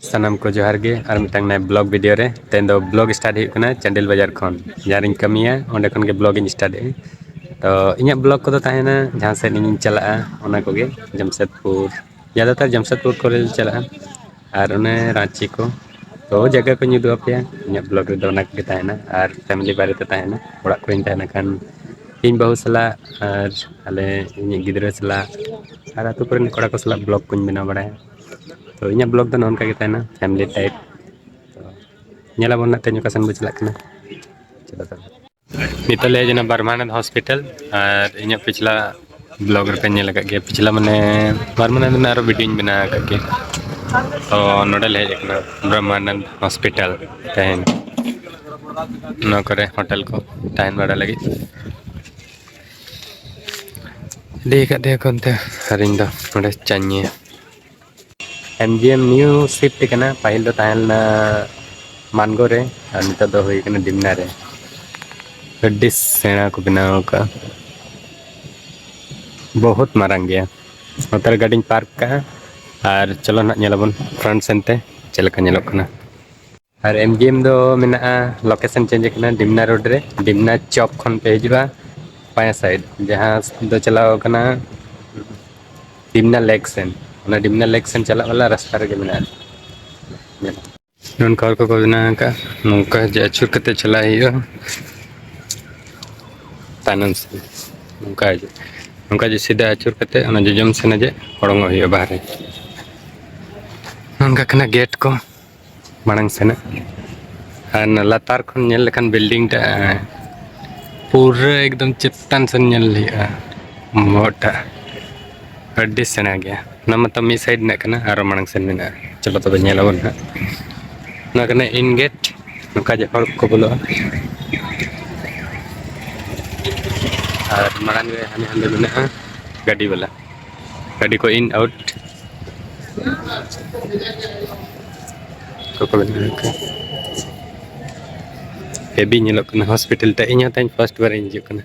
सानाम को जोहार गे और मिटंग नए ब्लॉग वीडियो रे तेन दो ब्लॉग स्टार्ट हो कना चंडिल बाजार खन जारिन कमिया ओंडे खन गे ब्लॉग इन स्टार्ट तो इᱧᱟᱹᱜ ब्लॉग को तहना जहाँ से इन चला ओना कोगे जमशेदपुर ज़्यादातर जमशेदपुर को चला और उन्हें रांची को तो जगह को उदू पे इᱧᱟᱹᱜ ब्लॉग रे ओना कोगे तहना और फैमिली बारे ते तहना ओड़ा को तहना खान ᱤᱧ ᱵᱟᱹᱦᱩ ᱥᱟᱞᱟᱜ ᱟᱨ ᱟᱞᱮ ᱤᱧᱤᱡ ᱜᱤᱫᱽᱨᱟᱹ ᱥᱟᱞᱟᱜ ᱟᱨ ᱟᱹᱛᱩ ᱠᱚᱨᱮᱱ ᱠᱚᱲᱟ ᱠᱚ ᱥᱟᱞᱟᱜ ᱵᱞᱚᱜ ᱠᱚᱧ ᱵᱮᱱᱟᱣ ᱵᱟᱲᱟᱭᱟ ᱛᱚ ᱤᱧᱟᱹᱜ ᱵᱞᱚᱜ ᱫᱚ ᱱᱚᱝᱠᱟ ᱜᱮ ᱛᱟᱦᱮᱱᱟ ᱯᱷᱮᱢᱤᱞᱤ ᱴᱟᱭᱤᱯ ᱛᱚ ᱧᱮᱞᱟᱵᱚᱱ ᱱᱟᱜ ᱛᱮᱦᱮᱧ ᱚᱠᱟ ᱥᱮᱱ ᱵᱚ ᱪᱟᱞᱟᱜ ᱠᱟᱱᱟ ᱱᱤᱛᱚᱜ ᱞᱮ ᱦᱮᱡ ᱮᱱᱟ ᱵᱟᱨᱢᱟᱱᱚᱱᱫ ᱦᱚᱥᱯᱤᱴᱟᱞ ᱟᱨ ᱤᱧᱟᱹᱜ ᱯᱤᱪᱷᱞᱟ ब्लॉग ᱨᱮᱯᱮ ᱧᱮᱞ ᱟᱠᱟᱫ ᱜᱮᱭᱟ ᱯᱤᱪᱷᱞᱟ ᱢᱟᱱᱮ ᱵᱟᱨᱢᱟᱱᱚᱱᱫ ᱨᱮᱱᱟᱜ ᱟᱨᱚ ᱵᱷᱤᱰᱤᱭᱳᱧ ᱵᱮᱱᱟᱣ ᱟᱠᱟᱫ ᱜᱮᱭᱟ तो नोडे ले हेज अकना ब्रह्मानंद हॉस्पिटल तहन होटल को तहन बड़ा लगी देख दे कोनते हरिंद नोडे चान्ये एमजीएम न्यू शिफ्ट कना पाहिल दो तहन मानगो रे और नित दो हुई कना डिमना रे अड्डी सेना को बनाव का बहुत मारंग गया उतर गाड़ी पार्क का और चलो ना ñelabon फ्रंट सेनते चलका ñelok kana और एमजीएम दो मेना लोकेशन चेंज करना डिमना रोड रे डिमना चौक खन पे हिजुआ पाया साइड जहाँ दो चलाओ कना डिमना लेक सेन ओना डिमना लेक सेन चला वाला रास्ता रे मेना नन कार को बना का नौका जे अचुर कते चला हियो तानन से नौका जे सीधा अचुर कते ओना जजम से जे हड़ंग हियो बाहर ननका कना गेट को मांग सेना लातार खन नेल लेखान बिल्डिंग टा पूरा एकदम चेतन से नेल लिया मोटा अड्डी सेना गया ना मतलब मी साइड ने कना आरो मांग सेन मेना चलो तबे नेलाबन ना ना कना इन गेट नका जे हर को बोलो और मांग रे हने हने मेना गाड़ी वाला गाड़ी को इन आउट को हेबी ñelok kana हॉस्पिटल ता इኛ ताई फर्स्ट बार हिजुक kana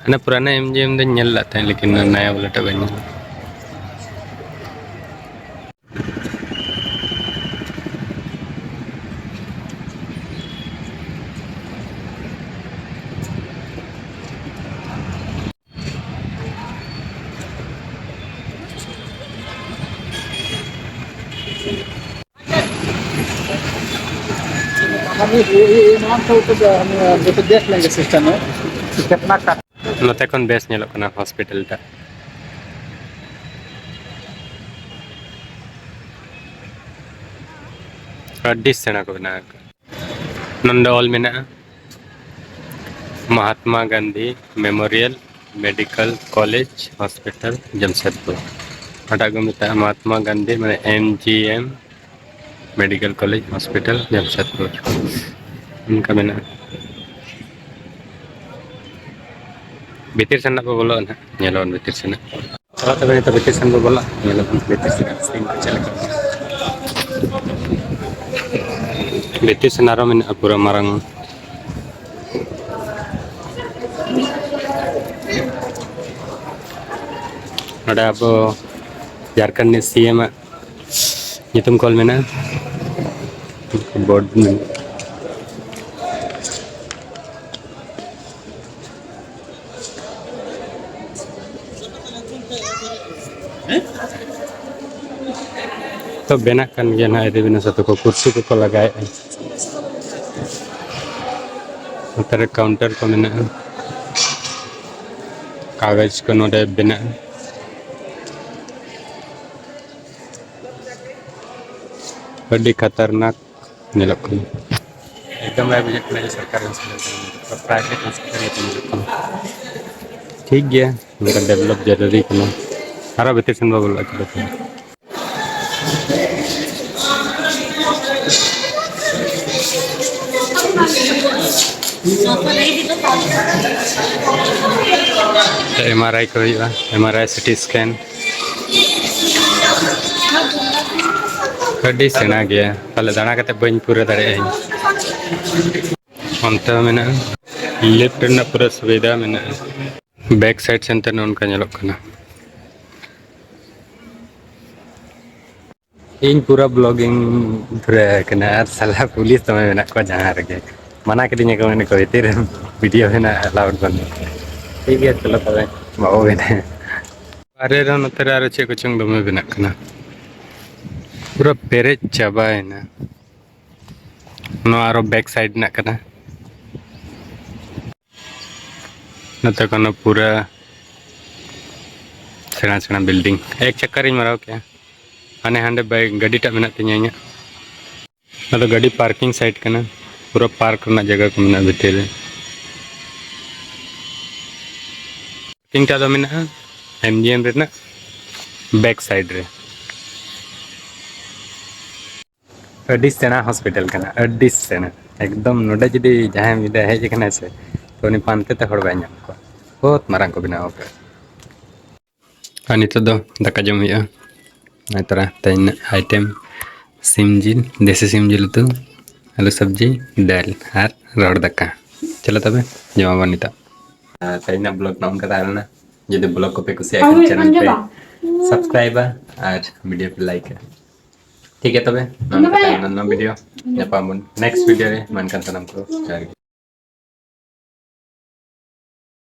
हना पुराना एमजीएम द ñel ला ताई लेकिन नया वाला टा बनी हम ये नाम था तो हम वो तो देख लेंगे सिस्टम में कितना का नते कोन बेस ñelok kana हॉस्पिटल टा अड्डी सेना को बना नंदे ऑल मेना Mahatma Gandhi memorial medical college hospital Jamshedpur हटा को मिता महात्मा गांधी मैंने MGM medical college hospital Jamshedpur उनका मेना भीतर सेना को बोलो ना ñelon भीतर सेना चलो तबे तो भीतर सेना को बोला ñelon भीतर सेना सीन चले भीतर सेना रो मेना पूरा मारंग नोडे अब झारखंड ने सीएम नितुम कॉल में ना बोर्ड में तो बेना कन गया ना इधर बिना सतो को कुर्सी को लगाए उतर काउंटर को में ना कागज को नोडे बिना बड़ी खतरनाक ñelok एकदम बाय बजे कने सरकार हॉस्पिटल प्राइवेट हॉस्पिटल ठीक गया उनका डेवलप जरूरी कना सारा भीतर सेन बोल एमआरआई को हुआ एमआरआई सिटी स्कैन अड्डी सेना गया पहले दाना कते बन पूरा दाड़े अंत में लिफ्ट ना पूरा सुविधा में बैक साइड सेंटर उनका ñelok kana ᱤᱧ ᱯᱩᱨᱟᱹ ᱵᱞᱚᱜᱤᱝ ᱫᱷᱩᱨᱟᱹᱣ ᱠᱟᱱᱟ ᱟᱨ ᱥᱟᱞᱟ ᱯᱩᱞᱤᱥ ᱫᱚᱢᱮ ᱢᱮᱱᱟᱜ ᱠᱚᱣᱟ ᱡᱟᱦᱟᱸ ᱨᱮᱜᱮ ᱢᱟᱱᱟ ᱠᱤᱫᱤᱧᱟ ᱠᱚ ᱢᱮᱱ ᱟᱠᱚ ᱵᱷᱤᱛᱤᱨ ᱨᱮ ᱵᱷᱤᱰᱤᱭᱳ ᱦᱮᱱᱟᱜᱼᱟ ᱮᱞᱟᱣᱩᱰ ᱵᱟᱹᱱᱩᱜ ᱴᱷᱤᱠ ᱜᱮᱭᱟ ᱪᱚᱞᱚ ᱛᱚᱵᱮ ᱵᱟᱵᱚ ᱵᱮᱱᱟᱣᱟ ᱵᱟᱨᱦᱮ ᱨᱮ ᱱᱚᱛᱮ ᱨᱮ ᱟᱨᱚ ᱪᱮᱫ ᱠᱚᱪᱚᱝ ᱫᱚᱢᱮ ᱵᱮᱱᱟᱜ ᱠᱟᱱᱟ ᱯᱩᱨᱟᱹ ᱯᱮᱨᱮᱡ ᱪᱟᱵᱟᱭᱮᱱᱟ ᱱᱚᱣᱟ ᱟᱨᱚ ᱵᱮᱠ ᱥᱟᱭᱤᱰ ᱨᱮᱱᱟᱜ ᱠᱟᱱᱟ ᱱᱚᱛᱮ ᱠᱳᱱᱳ ᱯᱩᱨᱟᱹ ᱥᱮᱬᱟ ᱥᱮᱬᱟ ᱵᱤल्डिंग एक चक्कर ᱤᱧ ᱢᱟᱨᱟᱣ ᱠᱮᱜᱼᱟ ᱦᱟᱱᱮ ᱦᱟᱸᱰᱮ ᱜᱟᱹᱰᱤ ᱴᱟᱜ ᱢᱮᱱᱟᱜ ᱛᱤᱧᱟᱹ ᱤᱧᱟᱹᱜ ᱚᱱᱟ ᱫᱚ ᱜᱟᱹᱰᱤ ᱯᱟᱨᱠᱤᱝ ᱥᱟᱭᱤᱴ ᱠᱟᱱᱟ ᱯᱩᱨᱟᱹ ᱯᱟᱨᱠ ᱨᱮᱱᱟᱜ ᱡᱟᱭᱜᱟ ᱠᱚ ᱢᱮᱱᱟᱜᱼᱟ ᱵᱷᱤᱛᱤᱨ ᱨᱮ ᱯᱟᱨᱠᱤᱝ ᱴᱟᱜ ᱫᱚ ᱢᱮᱱᱟᱜᱼᱟ MGM ᱨᱮᱱᱟᱜ ᱵᱮᱠ ᱥᱟᱭᱤᱰ ᱨᱮ ᱟᱹᱰᱤ ᱥᱮᱬᱟ ᱦᱚᱥᱯᱤᱴᱟᱞ ᱠᱟᱱᱟ ᱟᱹᱰᱤ ᱥᱮᱬᱟ ᱮᱠᱫᱚᱢ ᱱᱚᱰᱮ ᱡᱩᱫᱤ ᱡᱟᱦᱟᱸᱭ ᱢᱤᱫ ᱫᱷᱟᱣ ᱦᱮᱡ ᱟᱠᱟᱱᱟᱭ ᱥᱮ ᱛᱚ ᱩᱱᱤ ᱯᱟᱱᱛᱮ ᱛᱮ ᱦᱚᱲ ᱵᱟᱭ ᱧᱟᱢ ᱠᱚᱣᱟ ᱵᱚᱦᱩᱛ ᱢᱟᱨᱟᱝ ᱠᱚ ᱵᱮᱱᱟᱣ ᱟᱠᱟᱫᱟ ᱟᱨ ᱱᱤᱛᱚᱜ ᱫᱚ ᱫᱟᱠᱟ ᱡᱚᱢ ᱦᱩᱭᱩᱜᱼᱟ ᱚᱱᱟ ᱛᱚᱨᱟ ᱛᱮᱦᱮᱧ ᱟᱭᱴᱮᱢ ᱥᱤᱢ ᱡᱤᱞ ᱫᱮᱥᱤ ᱥᱤᱢ ᱡᱤᱞ ᱩᱛᱩ आलू सब्जी दाल और रौड़ दाका चलो तबे जमाबन निता तेना ब्लॉग नाम का तारना यदि ब्लॉग को पे कुछ चैनल पे सब्सक्राइब और वीडियो पे लाइक ठीक है तबे नाम का वीडियो नेक्स्ट वीडियो रे मन का नाम को